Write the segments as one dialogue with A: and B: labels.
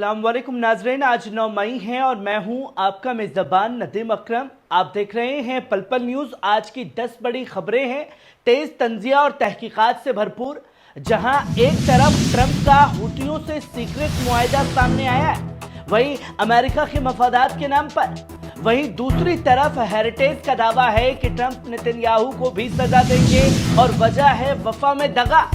A: अस्सलाम वालेकुम नाजरीन, आज 9 मई है और मैं हूं आपका मेज़बान नदीम अकरम। आप देख रहे हैं पल पल न्यूज़। आज की 10 बड़ी खबरें हैं, तेज तंजिया और तहकीकात से भरपूर। जहां एक तरफ ट्रंप का हुतियों से सीक्रेट मुआहिदा सामने आया है, वहीं अमेरिका के मफादात के नाम पर, वहीं दूसरी तरफ हेरिटेज का दावा है कि ट्रंप नेतन्याहू को भी सजा देंगे और वजह है वफा में दगा।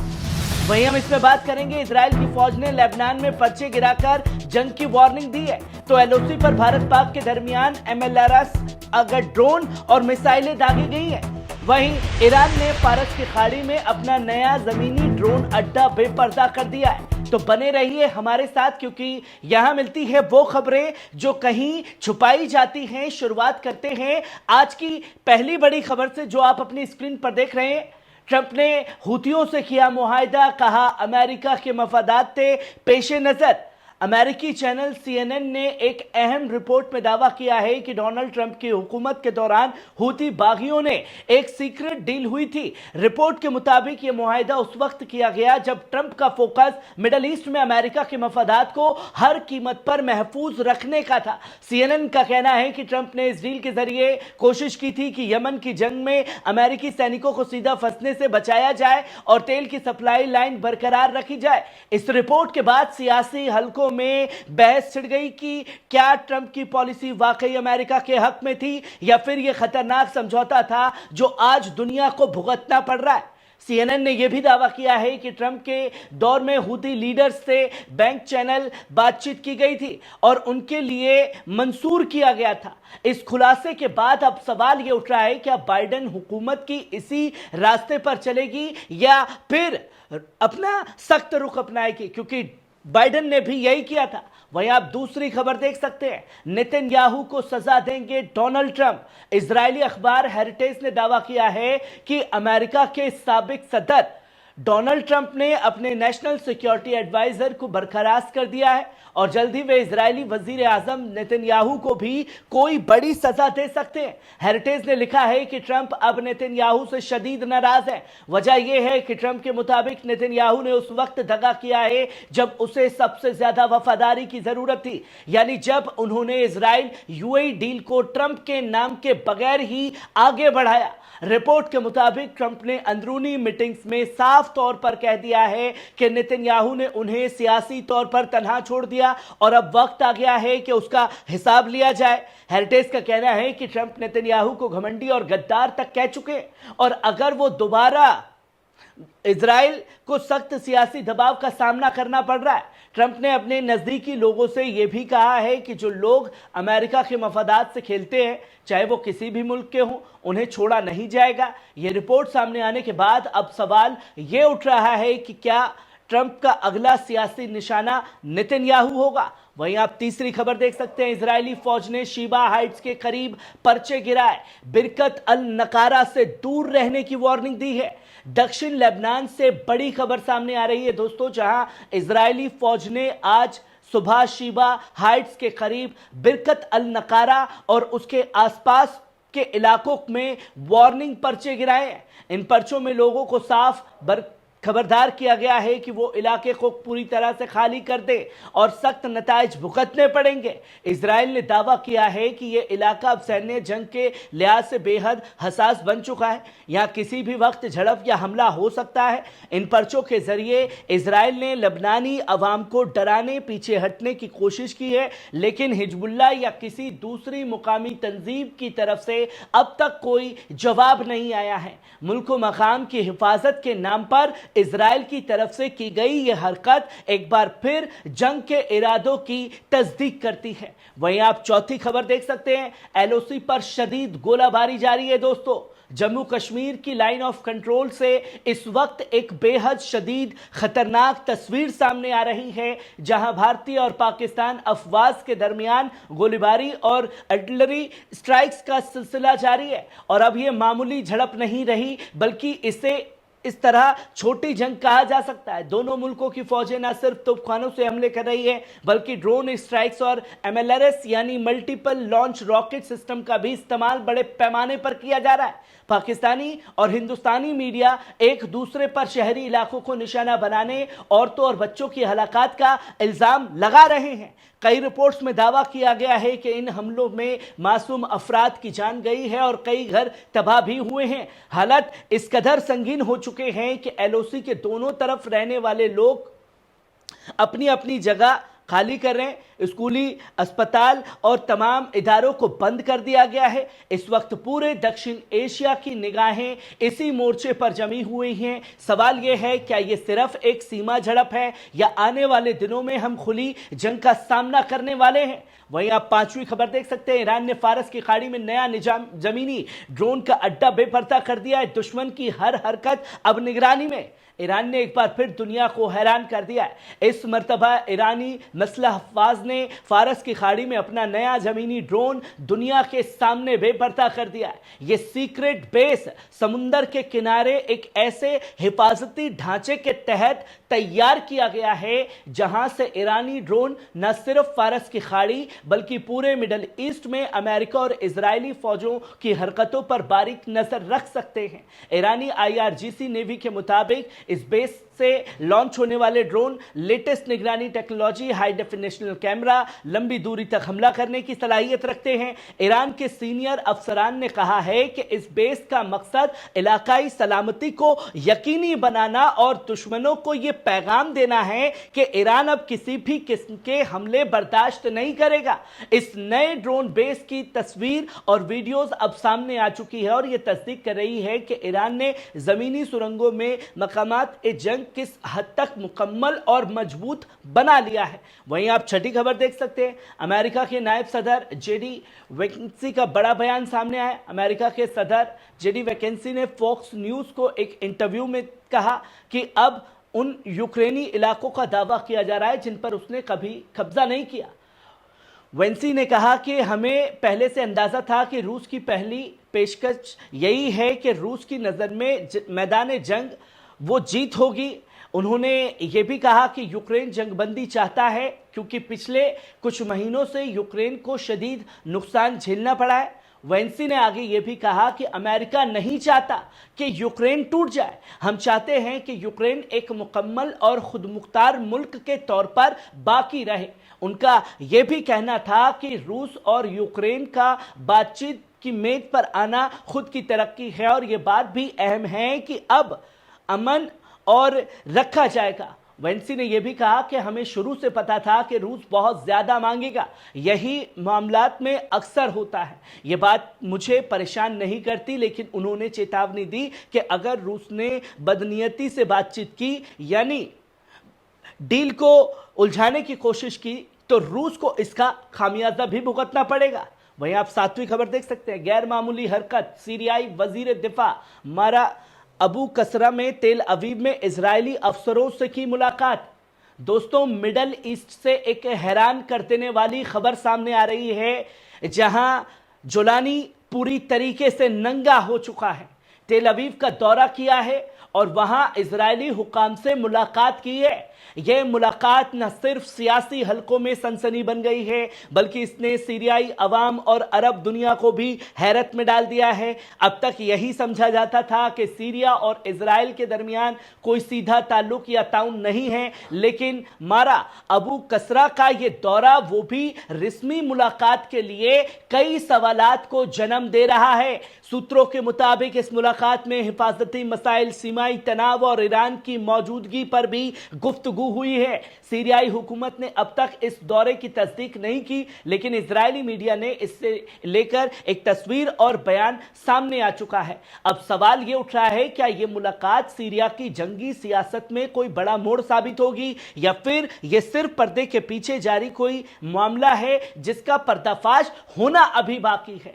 A: वहीं हम इसमें बात करेंगे, इजराइल की फौज ने लेबनान में पर्चे गिराकर जंग की वार्निंग दी है, तो एलओसी पर भारत पाक के दरमियान एमएलआरएस अगर ड्रोन और मिसाइलें दागी गई हैं। वहीं ईरान ने फारस की खाड़ी में अपना नया जमीनी ड्रोन अड्डा बेपर्दा कर दिया है। तो बने रहिए हमारे साथ, क्योंकि यहां मिलती है वो खबरें जो कहीं छुपाई जाती हैं। शुरुआत करते हैं आज की पहली बड़ी खबर से, जो आप अपनी स्क्रीन पर देख रहे हैं। ट्रंप ने हुतियों से किया मुआहिदा, कहा अमेरिका के मफादात थे पेशे नजर। अमेरिकी चैनल CNN ने एक अहम रिपोर्ट में दावा किया है कि डोनाल्ड ट्रंप की हुकूमत के दौरान हुती बागियों ने एक सीक्रेट डील हुई थी। रिपोर्ट के मुताबिक यह मुआहिदा उस वक्त किया गया जब ट्रंप का फोकस मिडल ईस्ट में अमेरिका के मफादात को हर कीमत पर महफूज रखने का था। CNN का कहना है कि ट्रंप ने इस डील के जरिए कोशिश की थी कि यमन की जंग में अमेरिकी सैनिकों को सीधा फंसने से बचाया जाए और तेल की सप्लाई लाइन बरकरार रखी जाए। इस रिपोर्ट के बाद सियासी हलकों में बहस छिड़ गई कि क्या ट्रंप की पॉलिसी वाकई अमेरिका के हक में थी या फिर यह खतरनाक समझौता था जो आज दुनिया को भुगतना पड़ रहा है। CNN ने यह भी दावा किया है कि ट्रंप के दौर में हुती लीडर्स से बैंक चैनल बातचीत की गई थी और उनके लिए मंसूर किया गया था। इस खुलासे के बाद अब सवाल यह उठ रहा है, क्या बाइडेन हुकूमत की इसी रास्ते पर चलेगी या फिर अपना सख्त रुख अपनाएगी, क्योंकि बाइडेन ने भी यही किया था। वहीं आप दूसरी खबर देख सकते हैं, नेतन्याहू को सजा देंगे डोनाल्ड ट्रंप। इजरायली अखबार हेरिटेज ने दावा किया है कि अमेरिका के साबिक सदर डोनाल्ड ट्रंप ने अपने नेशनल सिक्योरिटी एडवाइजर को बरखास्त कर दिया है और जल्द ही वे इजरायली वजीर आजम नेतन्याहू को भी कोई बड़ी सजा दे सकते हैं। हेरिटेज ने लिखा है कि ट्रंप अब नेतन्याहू से शदीद नाराज है। वजह यह है कि ट्रंप के मुताबिक नेतन्याहू ने उस वक्त दगा किया है जब उसे सबसे ज्यादा वफादारी की जरूरत थी, यानी जब उन्होंने इजराइल यूएई डील को ट्रंप के नाम के बगैर ही आगे बढ़ाया। रिपोर्ट के मुताबिक ट्रंप ने अंदरूनी मीटिंग्स में साफ तौर पर कह दिया है कि नेतन्याहू ने उन्हें सियासी तौर पर तन्हा छोड़ दिया और अब वक्त आ गया है कि उसका हिसाब लिया जाए। हेरिटेज का कहना है कि ट्रंप नेतन्याहू को घमंडी और गद्दार तक कह चुके और अगर वो दोबारा इजराइल को सख्त सियासी दबाव का सामना करना पड़ रहा है। ट्रंप ने अपने नजदीकी लोगों से यह भी कहा है कि जो लोग अमेरिका के मफादात से खेलते हैं, चाहे वो किसी भी मुल्क के हों, उन्हें छोड़ा नहीं जाएगा। यह रिपोर्ट सामने आने के बाद अब सवाल यह उठ रहा है कि क्या ट्रंप का अगला सियासी निशाना नेतन्याहू होगा। वहीं आप तीसरी खबर देख सकते हैं, इजरायली फौज ने शिबा हाइट्स के करीब पर्चे गिराए, बिरकत अल नकारा से दूर रहने की वार्निंग दी है। दक्षिण लेबनान से बड़ी खबर सामने आ रही है दोस्तों, जहां इजरायली फौज ने आज सुबह शिबा हाइट्स के करीब बिरकत अल नकारा और उसके आसपास के इलाकों में वार्निंग पर्चे गिराए हैं। इन पर्चों में लोगों को साफ खबरदार किया गया है कि वो इलाके को पूरी तरह से खाली कर दे और सख्त नताइज भुगतने पड़ेंगे। इजराइल ने दावा किया है कि यह इलाका अब सैन्य जंग के लिहाज से बेहद हसास बन चुका है, यहां किसी भी वक्त झड़प या हमला हो सकता है। इन पर्चों के जरिए इजराइल ने लेबनानी अवाम को डराने, पीछे हटने की कोशिश की है, लेकिन हिजबुल्लाह या किसी दूसरी मुकामी तंजीम की तरफ से अब तक कोई जवाब नहीं आया है। मुल्क व मकाम की हिफाजत के नाम पर इजराइल की तरफ से की गई यह हरकत एक बार फिर जंग के इरादों की तस्दीक करती है। वहीं आप चौथी खबर देख सकते हैं, एलओसी पर शदीद गोलाबारी जारी है दोस्तों। जम्मू कश्मीर की लाइन ऑफ कंट्रोल से इस वक्त एक बेहद शदीद खतरनाक तस्वीर सामने आ रही है, जहां भारतीय और पाकिस्तान अफवाज के दरमियान गोलीबारी और आर्टिलरी स्ट्राइक्स का सिलसिला जारी है। और अब यह मामूली झड़प नहीं रही, बल्कि इसे इस तरह छोटी जंग कहा जा सकता है। दोनों मुल्कों की फौजें न सिर्फ तोपखानों से हमले कर रही है बल्कि ड्रोन स्ट्राइक्स और MLRS यानी मल्टीपल लॉन्च रॉकेट सिस्टम का भी इस्तेमाल बड़े पैमाने पर किया जा रहा है। पाकिस्तानी और हिंदुस्तानी मीडिया एक दूसरे पर शहरी इलाकों को निशाना बनाने, औरतों और बच्चों की हलाकत का इल्जाम लगा रहे हैं। कई रिपोर्ट्स में दावा किया गया है कि इन हमलों में मासूम अफराद की जान गई है और कई घर तबाह भी हुए हैं। हालात इस कदर संगीन हो चुके हैं कि LOC के दोनों तरफ रहने वाले लोग अपनी अपनी जगह खाली कर रहे हैं। स्कूली, अस्पताल और तमाम इदारों को बंद कर दिया गया है। इस वक्त पूरे दक्षिण एशिया की निगाहें इसी मोर्चे पर जमी हुई हैं। सवाल यह है, क्या यह सिर्फ एक सीमा झड़प है या आने वाले दिनों में हम खुली जंग का सामना करने वाले हैं? वहीं आप 5वीं खबर देख सकते हैं। ईरान ने फारस की खाड़ी में नया जमीनी ड्रोन का अड्डा बेपर्दा कर दिया है। दुश्मन की हर हरकत अब निगरानी में। ईरान ने एक बार फिर दुनिया को हैरान कर दिया है। इस मर्तबा ईरानी मसलह हफ़ाज ने फारस की खाड़ी में अपना नया जमीनी ड्रोन दुनिया के सामने बेपर्दा कर दिया है। यह सीक्रेट बेस समुंदर के किनारे एक ऐसे हिफाजती ढांचे के तहत तैयार किया गया है जहां से ईरानी ड्रोन न सिर्फ फारस की खाड़ी बल्कि पूरे मिडल ईस्ट में अमेरिका और इजरायली फौजों की हरकतों पर बारीक नजर रख सकते हैं। ईरानी IRGC नेवी के मुताबिक इस बेस से लॉन्च होने वाले ड्रोन लेटेस्ट निगरानी टेक्नोलॉजी, हाई डेफिनेशनल कैमरा, लंबी दूरी तक हमला करने की सलाहियत रखते हैं। ईरान के सीनियर अफसरान ने कहा है कि इस बेस का मकसद इलाकाई सलामती को यकीनी बनाना और दुश्मनों को यह पैगाम देना है कि ईरान अब किसी भी किस्म के हमले बर्दाश्त नहीं करेगा। इस नए ड्रोन बेस की तस्वीर और वीडियोस अब सामने आ चुकी है और यह तस्दीक कर रही है कि ईरान ने जमीनी सुरंगों में मकामात जंग किस हद तक मुकम्मल और मजबूत बना लिया है। वहीं आप छठी खबर देख सकते हैं। अमेरिका के नायब सदर JD वैकेंसी का बड़ा बयान सामने आया। अमेरिका के सदर JD वैकेंसी ने फॉक्स न्यूज को एक इंटरव्यू में कहा कि अब उन यूक्रेनी इलाकों का दावा किया जा रहा है जिन पर उसने कभी कब्जा नहीं किया। वेंसी ने कहा कि हमें पहले से अंदाजा था कि रूस की पहली पेशकश यही है कि रूस की नज़र में मैदान जंग वो जीत होगी। उन्होंने ये भी कहा कि यूक्रेन जंगबंदी चाहता है क्योंकि पिछले कुछ महीनों से यूक्रेन को शदीद नुकसान झेलना पड़ा है। वेंसी ने आगे ये भी कहा कि अमेरिका नहीं चाहता कि यूक्रेन टूट जाए। हम चाहते हैं कि यूक्रेन एक मुकम्मल और खुदमुख्तार मुल्क के तौर पर बाकी रहे। उनका यह भी कहना था कि रूस और यूक्रेन का बातचीत की मेज पर आना खुद की तरक्की है और यह बात भी अहम है कि अब अमन और रखा जाएगा। वेंसी ने यह भी कहा कि हमें शुरू से पता था कि रूस बहुत ज्यादा मांगेगा। यही मामलात में अक्सर होता है। यह बात मुझे परेशान नहीं करती, लेकिन उन्होंने चेतावनी दी कि अगर रूस ने बदनीयती से बातचीत की यानी डील को उलझाने की कोशिश की तो रूस को इसका खामियाजा भी भुगतना पड़ेगा। वहीं आप 7वीं खबर देख सकते हैं। गैर मामूली हरकत, सीरियाई वजीर दिफा मारा अबू कसरा में तेल अवीव में इजरायली अफसरों से की मुलाकात। दोस्तों, मिडल ईस्ट से एक हैरान कर देने वाली खबर सामने आ रही है, जहां जोलानी पूरी तरीके से नंगा हो चुका है। तेल अवीव का दौरा किया है और वहां इजरायली हुकाम से मुलाकात की है। यह मुलाकात न सिर्फ सियासी हलकों में सनसनी बन गई है बल्कि इसने सीरियाई अवाम और अरब दुनिया को भी हैरत में डाल दिया है। अब तक यही समझा जाता था कि सीरिया और इजराइल के दरमियान कोई सीधा ताल्लुक या ताउन नहीं है, लेकिन मारा अबू कसरा का यह दौरा वो भी रस्मी मुलाकात के लिए कई सवालात को जन्म दे रहा है। सूत्रों के मुताबिक इस मुलाकात में हिफाजती मसाइल, सीमाई तनाव और ईरान की मौजूदगी पर भी गुफ्तगू हुई है। सीरियाई हुकूमत ने अब तक इस दौरे की तस्दीक नहीं की, लेकिन इजरायली मीडिया ने इससे लेकर एक तस्वीर और बयान सामने आ चुका है। अब सवाल यह उठ रहा है, क्या यह मुलाकात सीरिया की जंगी सियासत में कोई बड़ा मोड़ साबित होगी या फिर यह सिर्फ पर्दे के पीछे जारी कोई मामला है जिसका पर्दाफाश होना अभी बाकी है।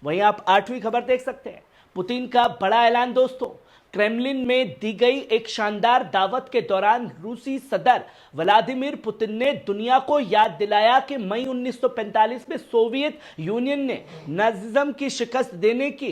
A: वहीं आप 8वीं खबर देख सकते हैं। पुतिन का बड़ा ऐलान। दोस्तों, क्रेमलिन में दी गई एक शानदार दावत के दौरान रूसी सदर व्लादिमीर पुतिन ने दुनिया को याद दिलाया कि मई 1945 में सोवियत यूनियन ने नाजिज्म की शिकस्त देने की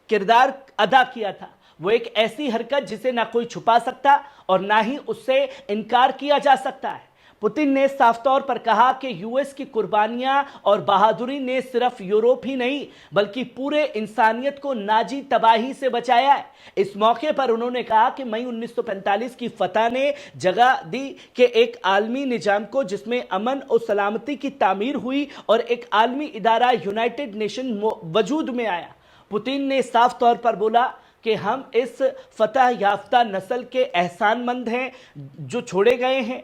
A: किरदार अदा किया था। वो एक ऐसी हरकत जिसे ना कोई छुपा सकता और ना ही उससे इनकार किया जा सकता है। पुतिन ने साफ तौर पर कहा कि यूएस की कुर्बानियां और बहादुरी ने सिर्फ यूरोप ही नहीं बल्कि पूरे इंसानियत को नाजी तबाही से बचाया है। इस मौके पर उन्होंने कहा कि मई 1945 की फतह ने जगह दी कि एक आलमी निजाम को जिसमें अमन और सलामती की तामीर हुई और एक आलमी इदारा यूनाइटेड नेशन वजूद में आया। पुतिन ने साफ तौर पर बोला कि हम इस फतह याफ्ता नस्ल के एहसानमंद हैं जो छोड़े गए हैं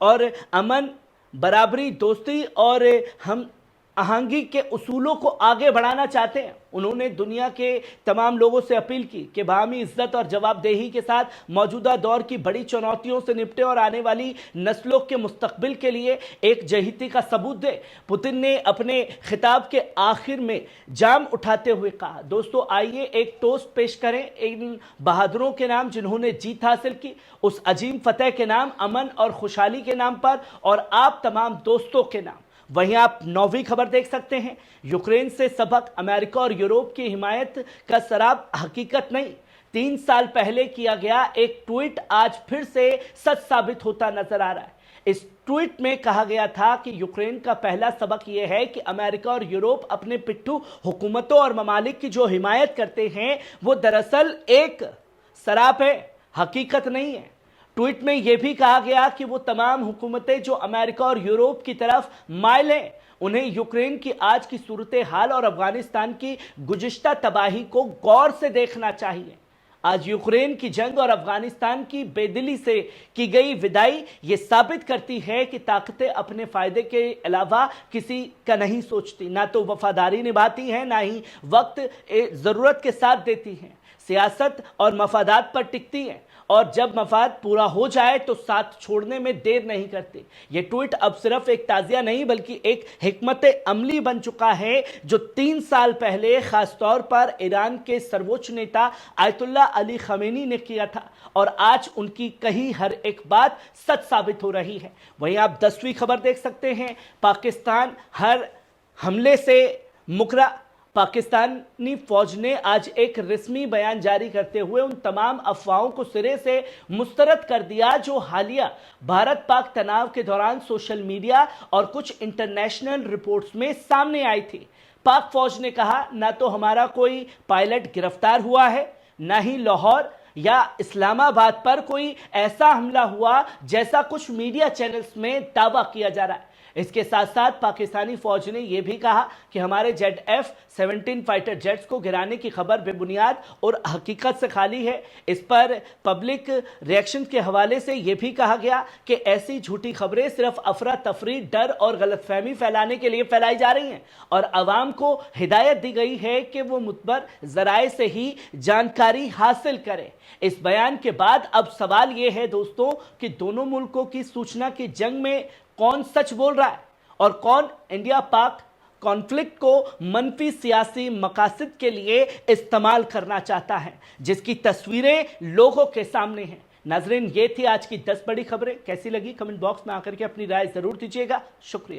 A: और अमन, बराबरी, दोस्ती और हम आहंगी के उसूलों को आगे बढ़ाना चाहते हैं। उन्होंने दुनिया के तमाम लोगों से अपील की कि बाहमी इज्जत और जवाबदेही के साथ मौजूदा दौर की बड़ी चुनौतियों से निपटे और आने वाली नस्लों के मुस्तकबिल के लिए एक जहीती का सबूत दे। पुतिन ने अपने खिताब के आखिर में जाम उठाते हुए कहा, दोस्तों आइए एक टोस्ट पेश करें इन बहादुरों के नाम जिन्होंने जीत हासिल की, उस अजीम फतेह के नाम, अमन और खुशहाली के नाम पर और आप तमाम दोस्तों के नाम। वहीं आप 9वीं खबर देख सकते हैं, यूक्रेन से सबक, अमेरिका और यूरोप की हिमायत का शराब हकीकत नहीं। 3 साल पहले किया गया एक ट्वीट आज फिर से सच साबित होता नजर आ रहा है। इस ट्वीट में कहा गया था कि यूक्रेन का पहला सबक यह है कि अमेरिका और यूरोप अपने पिट्ठू हुकूमतों और ममालिक की जो हिमायत करते हैं वो दरअसल एक शराब है, हकीकत नहीं है। ट्वीट में यह भी कहा गया कि वो तमाम हुकूमतें जो अमेरिका और यूरोप की तरफ माइल हैं, उन्हें यूक्रेन की आज की सूरत हाल और अफगानिस्तान की गुज़िश्ता तबाही को गौर से देखना चाहिए। आज यूक्रेन की जंग और अफगानिस्तान की बेदिली से की गई विदाई ये साबित करती है कि ताकतें अपने फायदे के अलावा किसी का नहीं सोचती, ना तो वफादारी निभाती हैं ना ही वक्त ज़रूरत के साथ देती हैं। सियासत और मफादात पर टिकती हैं और जब मफाद पूरा हो जाए तो साथ छोड़ने में देर नहीं करती। ये ट्वीट अब सिर्फ एक ताज़िया नहीं बल्कि एक हिकमत अमली बन चुका है जो 3 साल पहले खासतौर पर ईरान के सर्वोच्च नेता आयतुल्लाह अली खमेनी ने किया था और आज उनकी कही हर एक बात सच साबित हो रही है। वहीं आप 10वीं खबर देख सकते हैं, पाकिस्तान हर हमले से मुकरा। पाकिस्तानी फौज ने आज एक रस्मी बयान जारी करते हुए उन तमाम अफवाहों को सिरे से मुस्तरद कर दिया जो हालिया भारत पाक तनाव के दौरान सोशल मीडिया और कुछ इंटरनेशनल रिपोर्ट्स में सामने आई थी। पाक फौज ने कहा, ना तो हमारा कोई पायलट गिरफ्तार हुआ है, ना ही लाहौर या इस्लामाबाद पर कोई ऐसा हमला हुआ जैसा कुछ मीडिया चैनल्स में दावा किया जा रहा है। इसके साथ साथ पाकिस्तानी फौज ने यह भी कहा कि हमारे ZF-17 फाइटर जेट्स को गिराने की खबर बेबुनियाद और हकीकत से खाली है। इस पर पब्लिक रिएक्शन के हवाले से यह भी कहा गया कि ऐसी झूठी खबरें सिर्फ अफरा तफरी, डर और गलतफहमी फैलाने के लिए फैलाई जा रही हैं और अवाम को हिदायत दी गई है कि वो मुतबर जराए से ही जानकारी हासिल करें। इस बयान के बाद अब सवाल यह है दोस्तों कि दोनों मुल्कों की सूचना की जंग में कौन सच बोल रहा है और कौन इंडिया पाक कॉन्फ्लिक्ट को मनफी सियासी मकासद के लिए इस्तेमाल करना चाहता है, जिसकी तस्वीरें लोगों के सामने हैं। नाजरीन, ये थी आज की 10 बड़ी खबरें। कैसी लगी कमेंट बॉक्स में आकर के अपनी राय जरूर दीजिएगा। शुक्रिया।